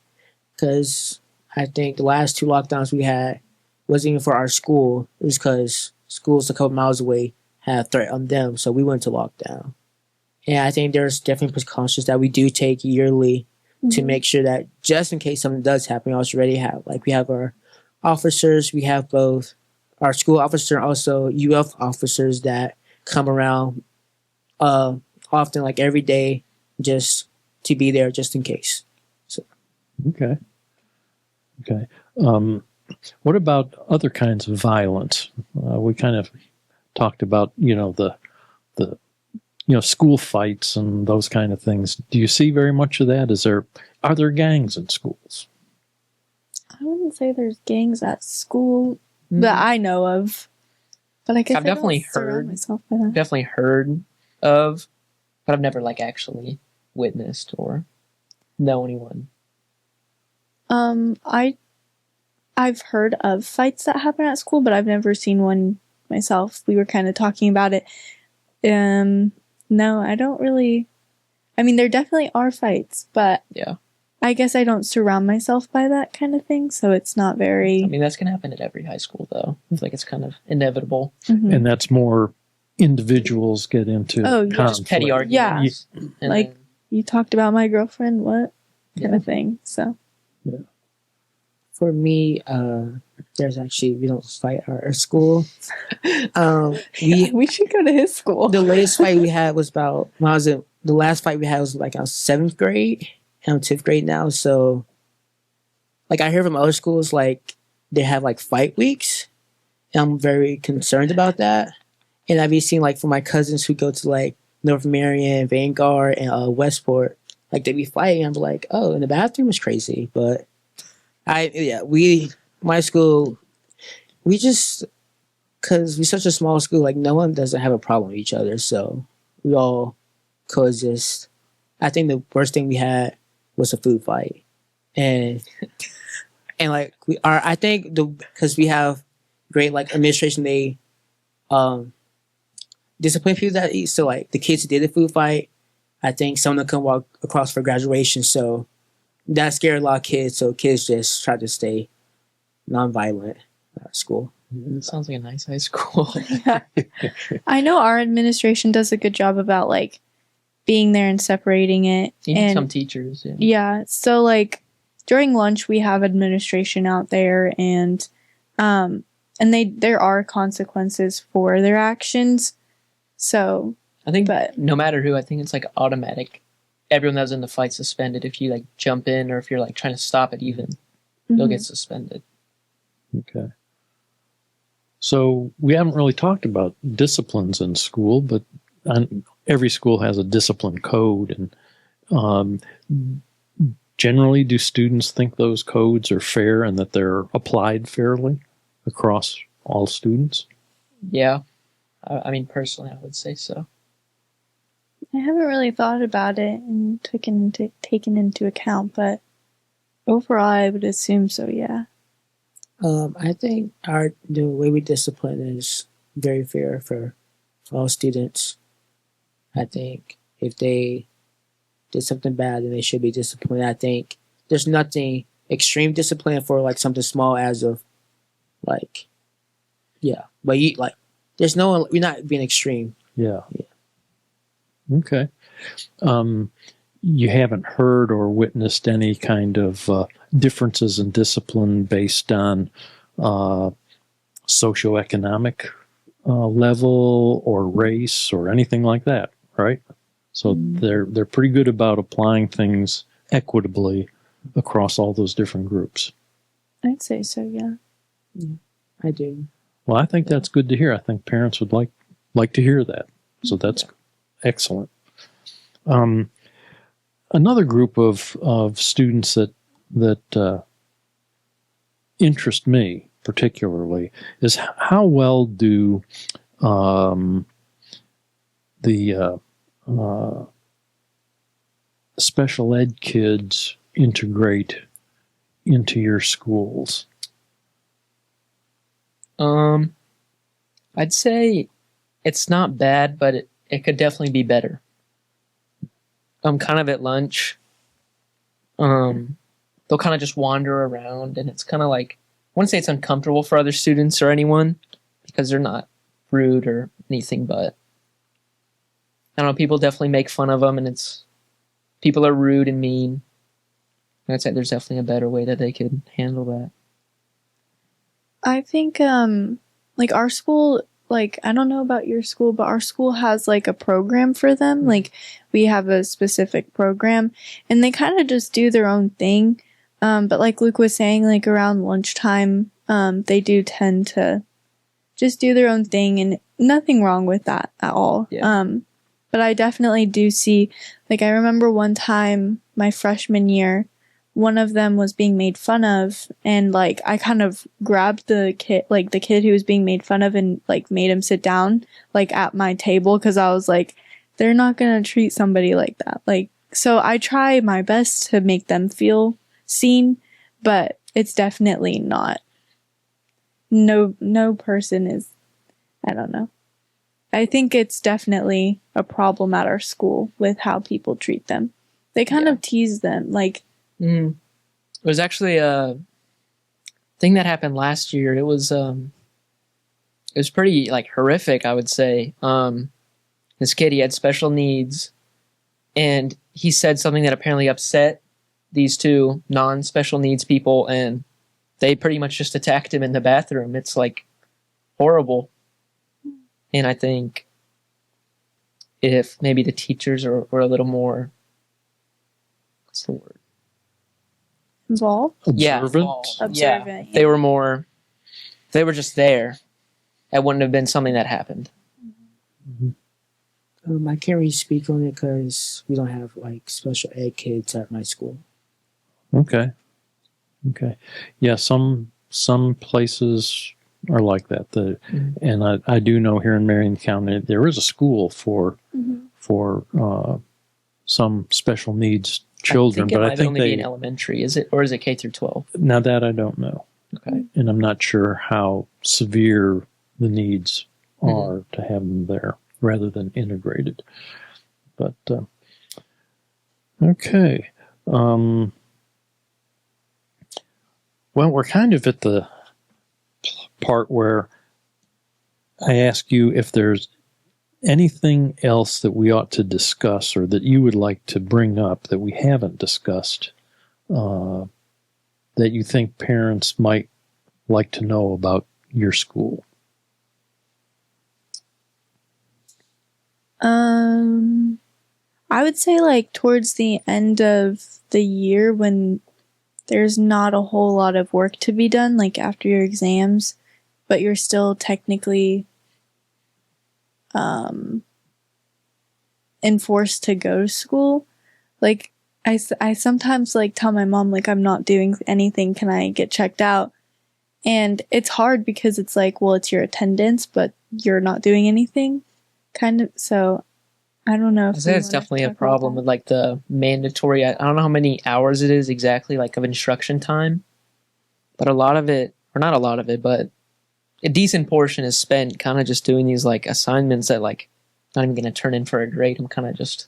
Speaker 4: Because I think the last 2 lockdowns we had wasn't even for our school. It was because schools a couple miles away had a threat on them, so we went to lockdown. And I think there's definitely precautions that we do take yearly to make sure that just in case something does happen, we also already have, like, we have our officers, we have both our school officer and also UF officers that come around often, like every day, just to be there just in case. So.
Speaker 2: Okay. What about other kinds of violence? We kind of talked about, the school fights and those kind of things. Do you see very much of that? Are there gangs in schools?
Speaker 1: I wouldn't say there's gangs at school that I know of, but I guess
Speaker 3: I've definitely heard of, but I've never like actually witnessed or know anyone.
Speaker 1: I I've heard of fights that happen at school, but I've never seen one myself. We were kind of talking about it. No, I don't really. I mean, there definitely are fights, but
Speaker 3: Yeah.
Speaker 1: I guess I don't surround myself by that kind of thing, so it's not very.
Speaker 3: I mean, that's going to happen at every high school, though. I feel like it's kind of inevitable.
Speaker 1: Mhm.
Speaker 2: And that's more individuals get into
Speaker 1: Oh, yeah.
Speaker 3: Just petty
Speaker 2: conflict.
Speaker 3: arguments. And
Speaker 1: Like-
Speaker 3: then-
Speaker 1: You talked about my girlfriend, what kind
Speaker 3: Yeah.
Speaker 1: of thing? So
Speaker 4: For me, there's actually we don't fight at our school. We
Speaker 1: should go to his school.
Speaker 4: the latest fight we had was about when I was in the last fight we had was like I was 7th grade. And I'm 10th grade now, so like I hear from other schools like they have like fight weeks, and I'm very concerned about that. And I've been seeing like from my cousins who go to like North Marion, Vanguard, and Westport, like they be fighting. I'm like, oh, in the bathroom is crazy, but my school, we just because we're such a small school, like no one doesn't have a problem with each other, so we all coexist. I think the worst thing we had was a food fight, and like I think because we have great like administration, they discipline people that eat. So like the kids who did the food fight, I think some of them couldn't walk across for graduation, so that scared a lot of kids. So kids just try to stay nonviolent at school.
Speaker 3: It sounds like a nice high school.
Speaker 1: I know our administration does a good job about like being there and separating it.
Speaker 3: Even
Speaker 1: and
Speaker 3: some teachers. Yeah.
Speaker 1: yeah, so like during lunch we have administration out there, and there are consequences for their actions. So
Speaker 3: I think
Speaker 1: But-
Speaker 3: no matter who, I think it's like automatic. Everyone that was in the fight suspended. If you like jump in or if you're like trying to stop it even, you'll
Speaker 1: mhm.
Speaker 3: get suspended.
Speaker 2: Okay. So we haven't really talked about disciplines in school, but every school has a discipline code. And generally, do students think those codes are fair and that they're applied fairly across all students?
Speaker 3: Yeah. I mean, personally, I would say so.
Speaker 1: I haven't really thought about it and taken into account, but overall I would assume so, yeah.
Speaker 4: I think the way we discipline is very fair for all students. I think if they did something bad, then they should be disciplined. I think there's nothing extreme discipline for like something small as of like, yeah. But there's no, we're not being extreme.
Speaker 2: Yeah. Okay. You haven't heard or witnessed any kind of differences in discipline based on socioeconomic level or race or anything like that, right? So they're pretty good about applying things equitably across all those different groups.
Speaker 1: I'd say so, yeah.
Speaker 4: I do.
Speaker 2: Well, I think that's good to hear. I think parents would like to hear that. So that's excellent. Another group of students that interest me particularly is how well do the special ed kids integrate into your schools?
Speaker 3: I'd say it's not bad, but it could definitely be better. Kind of at lunch, they'll kind of just wander around, and it's kind of like, I wouldn't say it's uncomfortable for other students or anyone because they're not rude or anything, but I don't know, people definitely make fun of them, and people are rude and mean. And I'd say there's definitely a better way that they could handle that.
Speaker 1: I think like our school, like I don't know about your school, but our school has like a program for them. Like we have a specific program, and they kind of just do their own thing. But like Luke was saying, like around lunchtime, they do tend to just do their own thing, and nothing wrong with that at all.
Speaker 3: Yeah.
Speaker 1: But I definitely do see, like I remember one time my freshman year, one of them was being made fun of, and like I kind of grabbed the kid who was being made fun of, and like made him sit down like at my table, because I was like, they're not gonna treat somebody like that. Like, so I try my best to make them feel seen, but it's definitely not no person is, I don't know. I think it's definitely a problem at our school with how people treat them. They kind of tease them, like.
Speaker 3: It was actually a thing that happened last year. It was pretty like horrific, I would say. This kid, he had special needs, and he said something that apparently upset these two non-special needs people, and they pretty much just attacked him in the bathroom. It's like horrible. And I think if maybe the teachers were a little more, what's the word?
Speaker 1: Involved?
Speaker 2: Observant?
Speaker 1: Observant,
Speaker 3: Yeah.
Speaker 1: yeah.
Speaker 3: They were just there. That wouldn't have been something that happened.
Speaker 4: I can't really speak on it because we don't have like special ed kids at my school.
Speaker 2: Okay. Yeah, some places are like that. And I do know here in Marion County there is a school for some special needs children,
Speaker 3: but I
Speaker 2: think
Speaker 3: only be in elementary. Is it, or is it K through 12?
Speaker 2: Now that I don't know.
Speaker 3: Okay.
Speaker 2: And I'm not sure how severe the needs are to have them there rather than integrated. But okay. Well, we're kind of at the part where I ask you if there's anything else that we ought to discuss or that you would like to bring up that we haven't discussed that you think parents might like to know about your school.
Speaker 1: I would say like towards the end of the year when there's not a whole lot of work to be done, like after your exams, but you're still technically enforced to go to school. Like I sometimes like tell my mom like I'm not doing anything, can I get checked out? And it's hard because it's like, well, it's your attendance, but you're not doing anything, kind of. So I don't know.
Speaker 3: I say it's definitely a problem with like the mandatory. I don't know how many hours it is exactly, like of instruction time, but a lot of it, or not a lot of it, but a decent portion is spent kind of just doing these like assignments that like not even going to turn in for a grade. I'm kind of just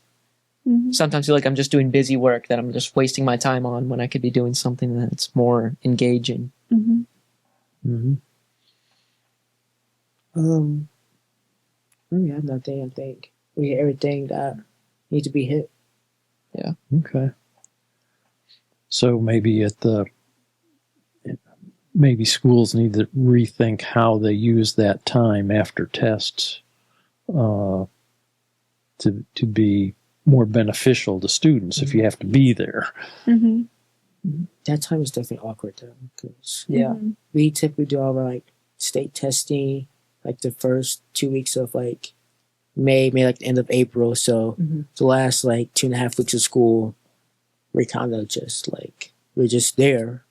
Speaker 3: sometimes feel like I'm just doing busy work that I'm just wasting my time on when I could be doing something that's more engaging.
Speaker 4: We have nothing. I think we hit everything that needs to be hit.
Speaker 3: Yeah.
Speaker 2: Okay. So maybe maybe schools need to rethink how they use that time after tests to be more beneficial to students if you have to be there.
Speaker 4: That time is definitely awkward though, because
Speaker 3: we
Speaker 4: typically do all our like state testing like the first 2 weeks of like May like the end of April. So the last like 2.5 weeks of school, we're kind of just like we're just there.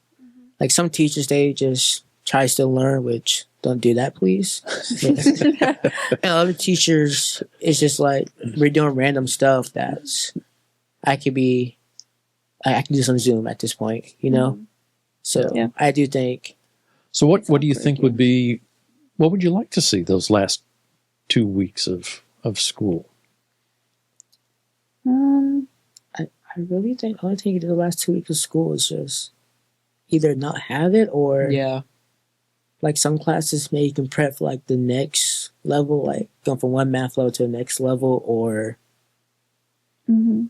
Speaker 4: Like some teachers, they just try to learn, which don't do that, please. And other teachers, it's just like we're doing random stuff that's I can do some Zoom at this point, you know. So I do think.
Speaker 2: So what do you think would be? What would you like to see those last 2 weeks of school?
Speaker 4: I really think the only thing you do the last 2 weeks of school is just either not have it or like some classes maybe you can prep for like the next level, like going from one math level to the next level, or doing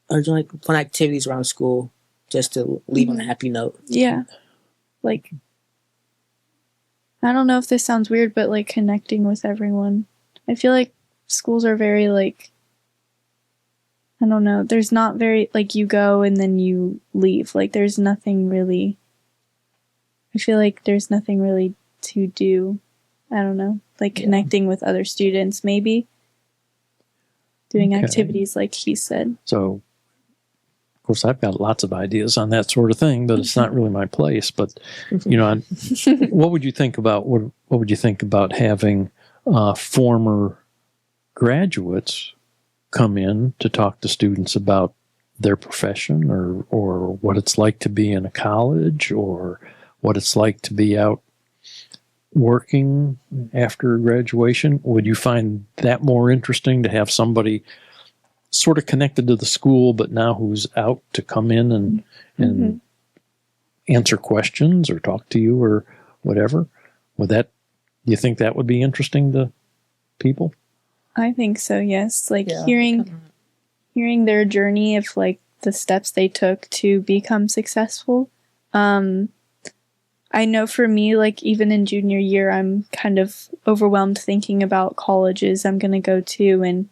Speaker 4: like fun activities around school just to leave on a happy note.
Speaker 1: Yeah. Like, I don't know if this sounds weird, but like connecting with everyone. I feel like schools are very like, I don't know, there's not very, like you go and then you leave. Like there's nothing really, I feel like there's nothing really to do. I don't know, like connecting with other students, maybe. Doing activities like he said.
Speaker 2: So, of course, I've got lots of ideas on that sort of thing, but it's not really my place. But, you know, what would you think about, what would you think about having former graduates come in to talk to students about their profession or what it's like to be in a college or what it's like to be out working after graduation? Would you find that more interesting to have somebody sort of connected to the school, but now who's out to come in and answer questions or talk to you or whatever? Do you think that would be interesting to people?
Speaker 1: I think so, yes. Like hearing their journey of like the steps they took to become successful. I know for me, like even in junior year, I'm kind of overwhelmed thinking about colleges I'm going to go to and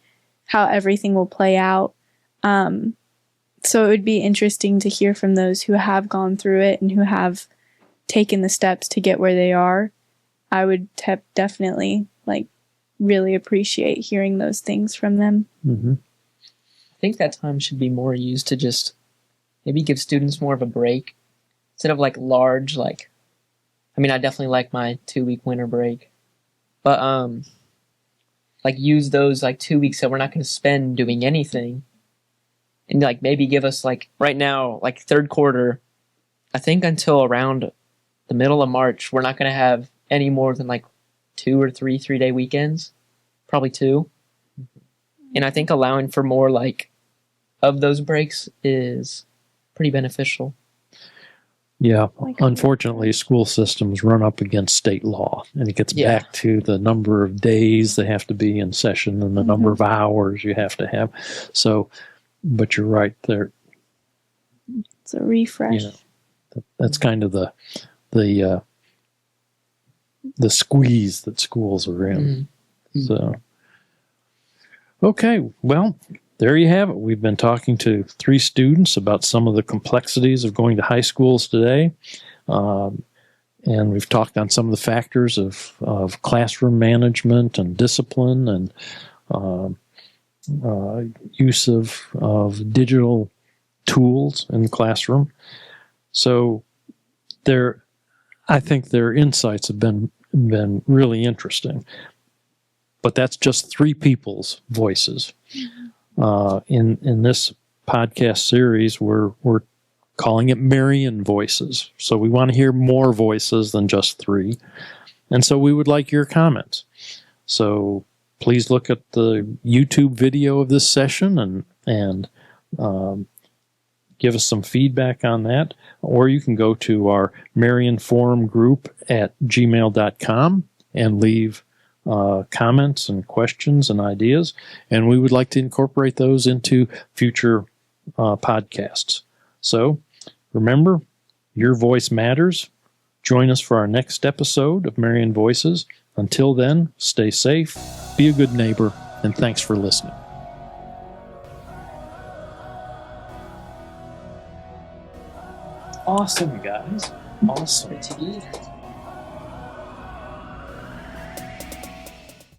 Speaker 1: how everything will play out. So it would be interesting to hear from those who have gone through it and who have taken the steps to get where they are. I would definitely like really appreciate hearing those things from them.
Speaker 3: Mm-hmm. I think that time should be more used to just maybe give students more of a break instead of like large, like, I mean, I definitely like my 2-week winter break, but like use those like 2 weeks that we're not going to spend doing anything, and like maybe give us like right now, like third quarter, I think until around the middle of March, we're not going to have any more than like 2 or 3 3-day weekends, probably 2. And I think allowing for more like of those breaks is pretty beneficial.
Speaker 2: Yeah, unfortunately, school systems run up against state law, and it gets back to the number of days they have to be in session and the number of hours you have to have. So, but you're right there.
Speaker 1: It's a refresh.
Speaker 2: You know, that's kind of the squeeze that schools are in. So, okay, well, there you have it. We've been talking to 3 students about some of the complexities of going to high schools today. And we've talked on some of the factors of classroom management and discipline and use of digital tools in the classroom. So I think their insights have been really interesting. But that's just 3 people's voices. In this podcast series, we're calling it Marion Voices. So we want to hear more voices than just 3. And so we would like your comments. So please look at the YouTube video of this session and give us some feedback on that. Or you can go to our Marion Forum group at gmail.com and leave comments and questions and ideas, and we would like to incorporate those into future podcasts. So remember, your voice matters. Join us for our next episode of Marion Voices. Until then, stay safe, be a good neighbor, and thanks for listening. Awesome, guys. Awesome.